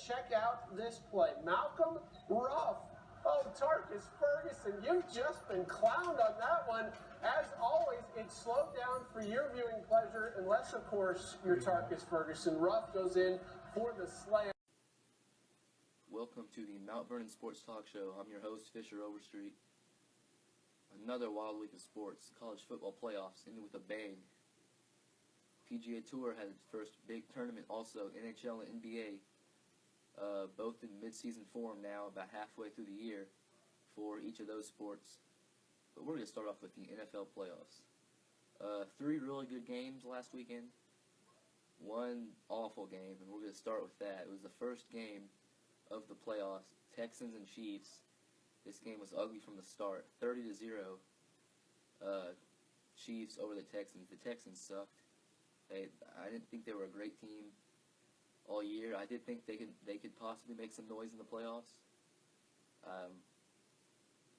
check out this play. Malcolm Ruff. Oh, Tarkus Ferguson, you've just been clowned on that one. As always, it's slowed down for your viewing pleasure, unless, of course, you're Tarkus Ferguson. Ruff goes in for the slam. Welcome to the Mount Vernon Sports Talk Show. I'm your host, Fisher Overstreet. Another wild week of sports. College football playoffs ended with a bang. PGA Tour had its first big tournament also. NHL and NBA, both in mid-season form now, about halfway through the year for each of those sports. But we're going to start off with the NFL playoffs. 3 really good games last weekend. 1 awful game, and we're going to start with that. It was the first game of the playoffs, Texans and Chiefs. This game was ugly from the start, 30-0. Chiefs over the Texans. The Texans sucked. I didn't think they were a great team all year. I did think they could possibly make some noise in the playoffs.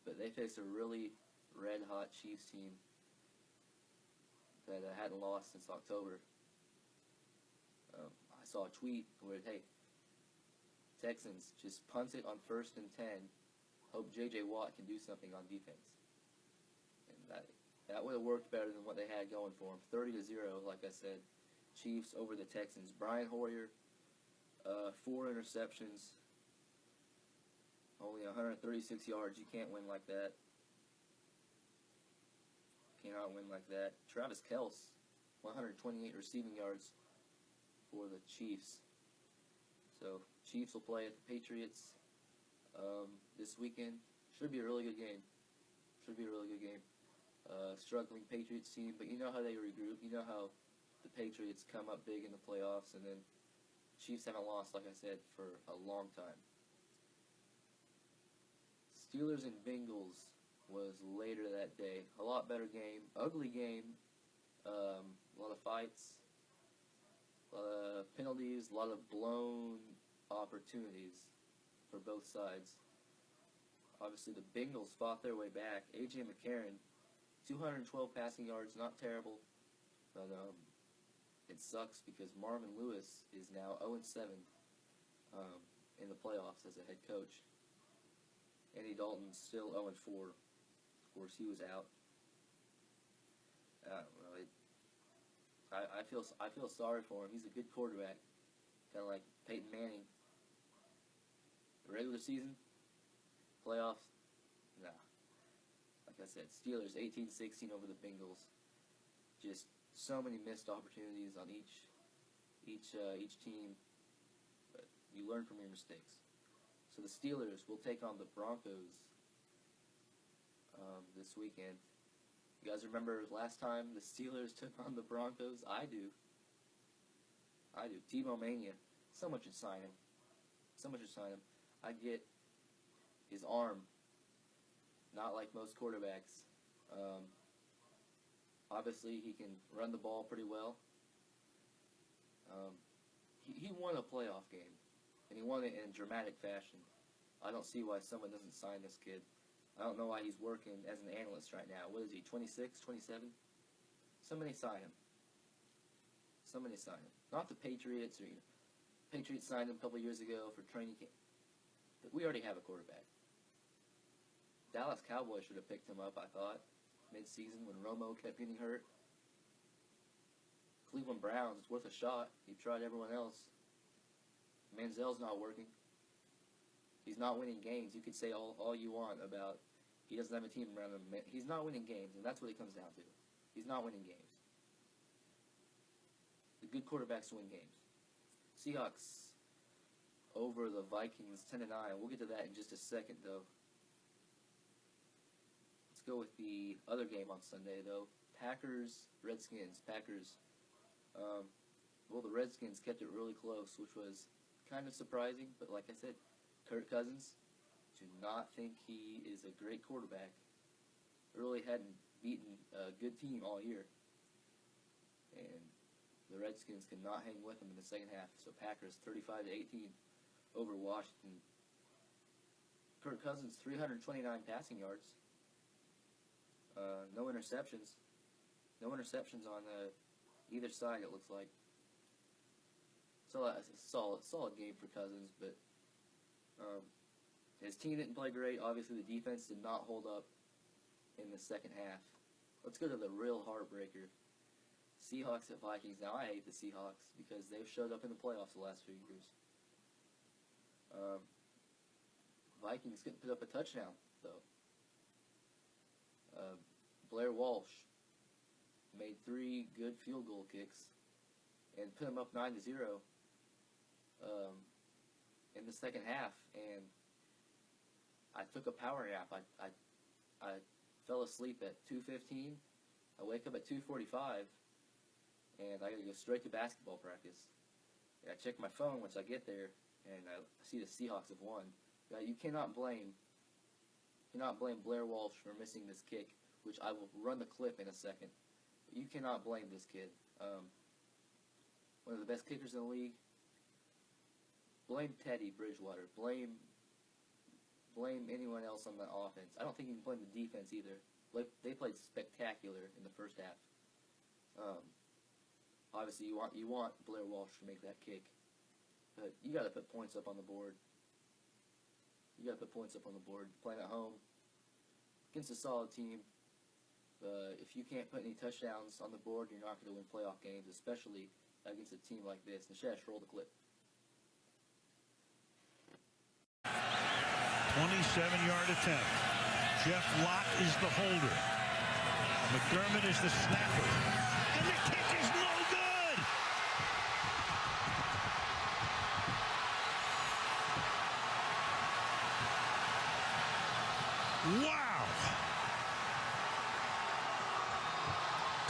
But they faced a really red-hot Chiefs team that hadn't lost since October. I saw a tweet where, hey, Texans, just punt it on 1st and 10. Hope J.J. Watt can do something on defense. And that would have worked better than what they had going for them. 30-0, like I said. Chiefs over the Texans. Brian Hoyer, 4 interceptions. Only 136 yards. You can't win like that. Cannot win like that. Travis Kelce, 128 receiving yards for the Chiefs. So, Chiefs will play at the Patriots this weekend. Should be a really good game. Struggling Patriots team, but you know how they regroup. You know how the Patriots come up big in the playoffs, and then Chiefs haven't lost, like I said, for a long time. Steelers and Bengals was later that day. A lot better game. Ugly game. A lot of fights. A lot of penalties. A lot of blown opportunities for both sides. Obviously, the Bengals fought their way back. A.J. McCarron, 212 passing yards, not terrible, but it sucks because Marvin Lewis is now 0-7 in the playoffs as a head coach. Andy Dalton's still 0-4. Of course, he was out. I don't know. I feel sorry for him. He's a good quarterback, kind of like Peyton Manning. The regular season, playoffs, nah. Like I said, Steelers 18-16 over the Bengals. Just so many missed opportunities on each team, but you learn from your mistakes. So the Steelers will take on the Broncos this weekend. You guys remember last time the Steelers took on the Broncos? I do. Tebow Mania. Someone should sign him. I get his arm. Not like most quarterbacks. Obviously, he can run the ball pretty well. He won a playoff game, and he won it in dramatic fashion. I don't see why someone doesn't sign this kid. I don't know why he's working as an analyst right now. What is he, 26, 27? Somebody sign him. Not the Patriots. Patriots signed him a couple years ago for training camp. But we already have a quarterback. Dallas Cowboys should have picked him up, I thought, mid-season when Romo kept getting hurt. Cleveland Browns, it's worth a shot. You've tried everyone else. Manziel's not working. He's not winning games. You could say all you want about he doesn't have a team around him. He's not winning games, and that's what it comes down to. He's not winning games. The good quarterbacks win games. Seahawks over the Vikings, 10-9. We'll get to that in just a second, though. Let's go with the other game on Sunday, though. Packers-Redskins. Packers. Well, the Redskins kept it really close, which was kind of surprising. But like I said, Kirk Cousins, do not think he is a great quarterback. Really hadn't beaten a good team all year. And the Redskins could not hang with him in the second half. So Packers 35-18 over Washington. Kirk Cousins 329 passing yards. No interceptions. No interceptions on either side, it looks like. So that's a solid game for Cousins, but his team didn't play great. Obviously, the defense did not hold up in the second half. Let's go to the real heartbreaker. Seahawks at Vikings. Now, I hate the Seahawks because they've showed up in the playoffs the last few years. Vikings couldn't put up a touchdown, though. Blair Walsh made 3 good field goal kicks and put them up 9-0 in the second half. And I took a power nap. I fell asleep at 2:15. I wake up at 2:45, and I got to go straight to basketball practice. And I check my phone once I get there, and I see the Seahawks have won. You cannot blame Blair Walsh for missing this kick, which I will run the clip in a second. But you cannot blame this kid. One of the best kickers in the league. Blame Teddy Bridgewater. Blame anyone else on the offense. I don't think you can blame the defense either. They played spectacular in the first half. Obviously, you want Blair Walsh to make that kick, but you got to put points up on the board. Playing at home against a solid team. If you can't put any touchdowns on the board, you're not going to win playoff games, especially against a team like this. Nishesh, roll the clip. 27-yard attempt. Jeff Lott is the holder. McDermott is the snapper. And the kick is no good! Wow!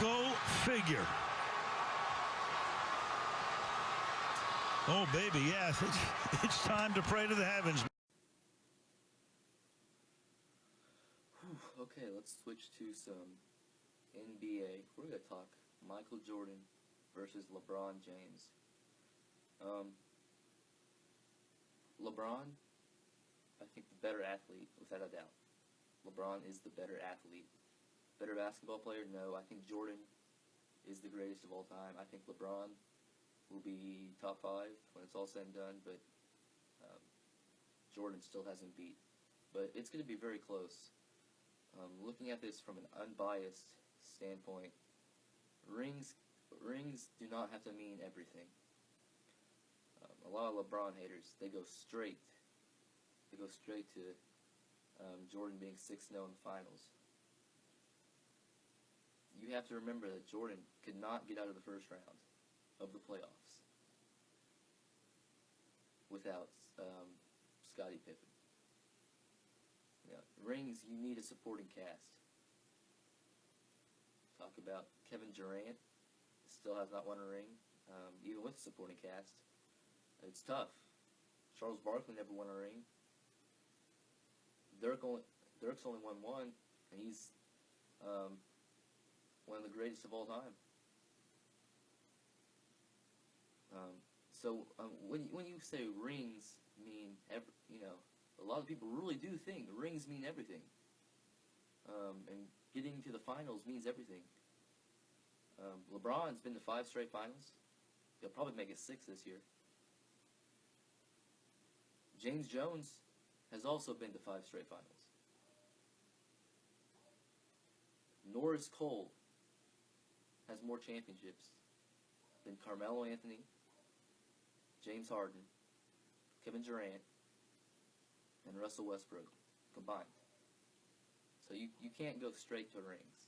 Go figure. Oh, baby, yes. It's time to pray to the heavens. Okay, let's switch to some NBA. We're going to talk Michael Jordan versus LeBron James. LeBron, I think the better athlete, without a doubt. LeBron is the better athlete. Better basketball player? No. I think Jordan is the greatest of all time. I think LeBron will be top 5 when it's all said and done, but Jordan still hasn't beat. But it's going to be very close. Looking at this from an unbiased standpoint, rings do not have to mean everything. A lot of LeBron haters, they go straight to Jordan being 6-0 in the finals. You have to remember that Jordan could not get out of the first round of the playoffs without Scottie Pippen. Rings, you need a supporting cast. Talk about Kevin Durant, still has not won a ring, even with a supporting cast. It's tough. Charles Barkley never won a ring. Dirk's only won 1, and he's one of the greatest of all time. So when you say rings mean a lot of people really do think rings mean everything. And getting to the finals means everything. LeBron's been to 5 straight finals. He'll probably make it 6 this year. James Jones has also been to 5 straight finals. Norris Cole has more championships than Carmelo Anthony, James Harden, Kevin Durant, and Russell Westbrook combined. So you can't go straight to rings.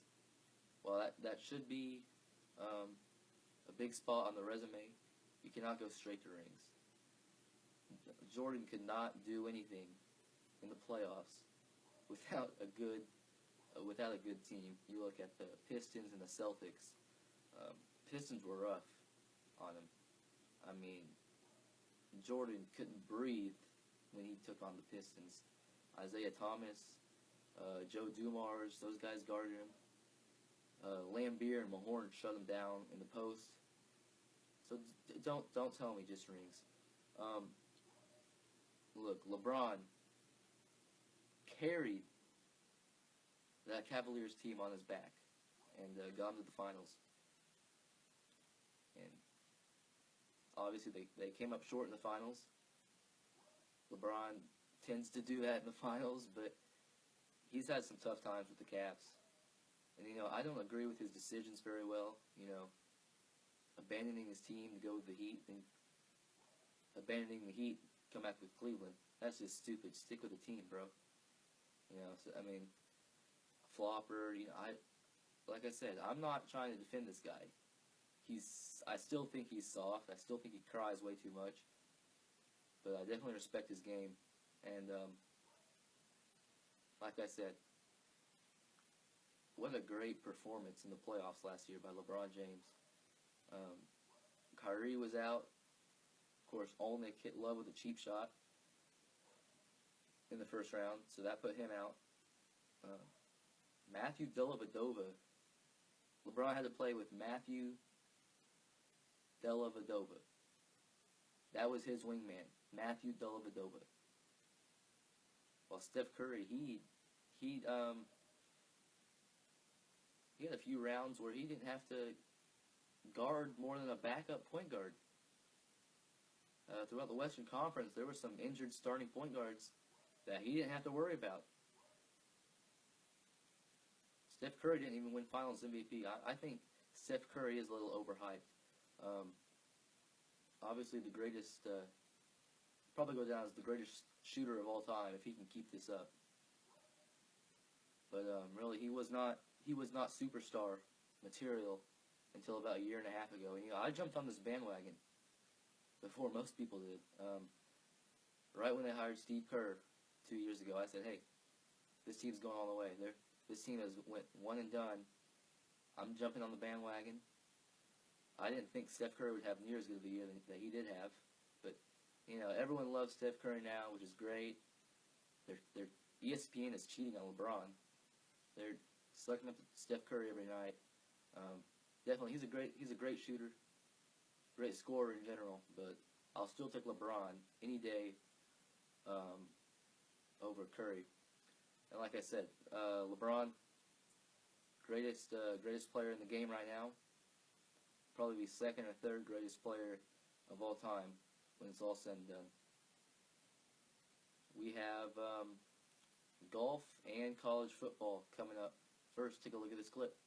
Well, that should be a big spot on the resume. You cannot go straight to rings. Jordan could not do anything in the playoffs without a good team. You look at the Pistons and the Celtics. Pistons were rough on him. I mean, Jordan couldn't breathe when he took on the Pistons. Isaiah Thomas, Joe Dumars, those guys guarded him. Lambeer and Mahorn shut him down in the post. So don't tell me just rings. Look, LeBron carried that Cavaliers team on his back and got them to the finals. And Obviously, they came up short in the finals. LeBron tends to do that in the finals, but he's had some tough times with the Cavs. And, I don't agree with his decisions very well. Abandoning his team to go with the Heat and abandoning the Heat, come back with Cleveland. That's just stupid. Stick with the team, bro. Flopper, like I said, I'm not trying to defend this guy. I still think he's soft. I still think he cries way too much. But I definitely respect his game. And, like I said, what a great performance in the playoffs last year by LeBron James. Kyrie was out. Of course, Olnick hit Love with a cheap shot in the first round, so that put him out. Matthew Dellavedova. LeBron had to play with Matthew Dellavedova. That was his wingman, Matthew Dellavedova. While Steph Curry, he had a few rounds where he didn't have to guard more than a backup point guard. Throughout the Western Conference, there were some injured starting point guards that he didn't have to worry about. Steph Curry didn't even win Finals MVP. I think Steph Curry is a little overhyped. Obviously, the greatest, probably go down as the greatest shooter of all time if he can keep this up. But really, he was not superstar material until about a year and a half ago. And I jumped on this bandwagon before most people did. Right when they hired Steve Kerr 2 years ago, I said, hey, this team's going all the way. This team has went one and done. I'm jumping on the bandwagon. I didn't think Steph Curry would have near as good of a year that he did have. But, everyone loves Steph Curry now, which is great. ESPN is cheating on LeBron. They're sucking up Steph Curry every night. Definitely, he's a great shooter, great scorer in general. But I'll still take LeBron any day over Curry. And like I said, LeBron, greatest player in the game right now. Probably be second or third greatest player of all time when it's all said and done. We have golf and college football coming up. First, take a look at this clip.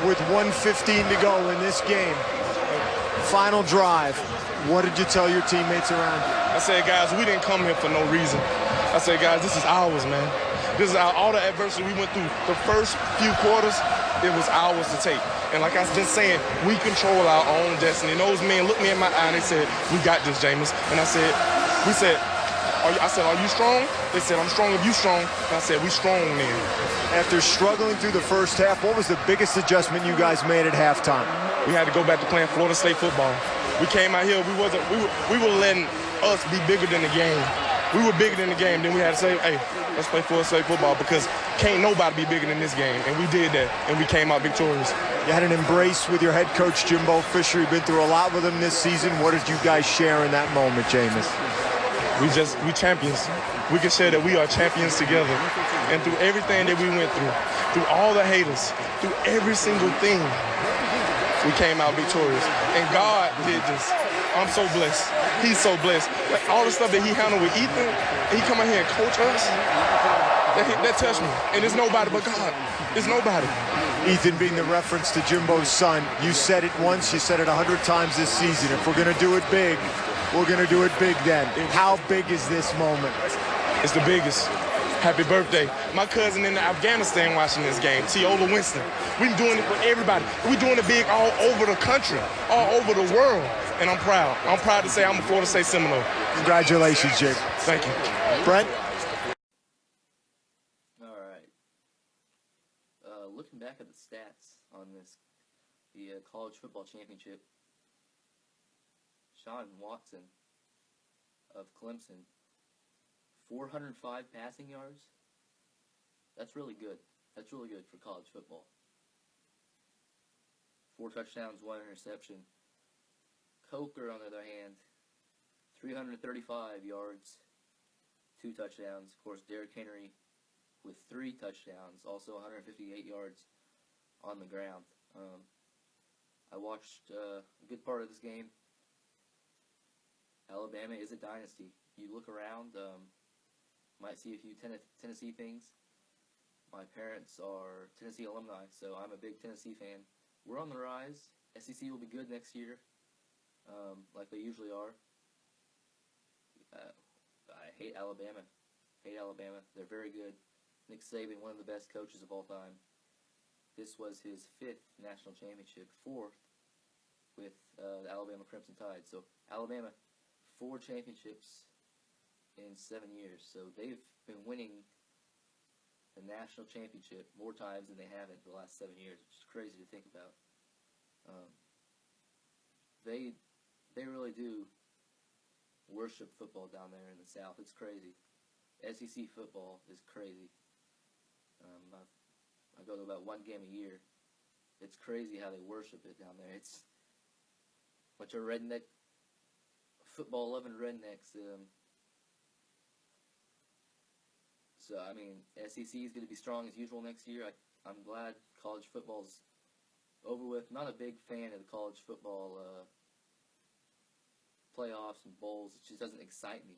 With 1:15 to go in this game, final drive, what did you tell your teammates around you? I said, guys, we didn't come here for no reason. I said, guys, this is ours, man. This is all the adversity we went through. The first few quarters, it was ours to take. And like I've been saying, we control our own destiny. And those men looked me in my eye and they said, we got this, Jameis. And I said, are you strong? They said, I'm strong if you strong. And I said, we strong then. After struggling through the first half, what was the biggest adjustment you guys made at halftime? We had to go back to playing Florida State football. We came out here, we were letting us be bigger than the game. We were bigger than the game. Then we had to say, hey, let's play Florida State football because can't nobody be bigger than this game. And we did that, and we came out victorious. You had an embrace with your head coach, Jimbo Fisher. You've been through a lot with him this season. What did you guys share in that moment, Jameis? We champions. We can say that we are champions together. And through everything that we went through all the haters, through every single thing, we came out victorious. And God did this. I'm so blessed. He's so blessed. Like all the stuff that he handled with Ethan, and he come out here and coach us, that touched me. And it's nobody but God. It's nobody. Ethan being the reference to Jimbo's son, you said it once, you said it 100 times this season. If we're going to do it big, we're going to do it big then. How big is this moment? It's the biggest. Happy birthday. My cousin in Afghanistan watching this game, Teola Winston. We're doing it for everybody. We're doing it big all over the country, all over the world. And I'm proud. I'm proud to say I'm a Florida State Seminole. Congratulations, Jake. Thank you. Brent? All right. Looking back at the stats on the college football championship, Sean Watson of Clemson, 405 passing yards. That's really good. That's really good for college football. 4 touchdowns, 1 interception. Coker, on the other hand, 335 yards, 2 touchdowns. Of course, Derrick Henry with 3 touchdowns, also 158 yards on the ground. I watched a good part of this game. Alabama is a dynasty. You look around, might see a few Tennessee things. My parents are Tennessee alumni, so I'm a big Tennessee fan. We're on the rise. SEC will be good next year, like they usually are. I hate Alabama. They're very good. Nick Saban, one of the best coaches of all time. This was his 5th national championship, 4th with the Alabama Crimson Tide. So Alabama, 4 championships in 7 years. So they've been winning the national championship more times than they haven't the last 7 years, which is crazy to think about. They really do worship football down there in the South. It's crazy. SEC football is crazy. I go to about 1 game a year. It's crazy how they worship it down there. It's a bunch of redneck, football-loving rednecks. So, I mean, SEC is going to be strong as usual next year. I'm glad college football's over with. Not a big fan of the college football playoffs and bowls. It just doesn't excite me,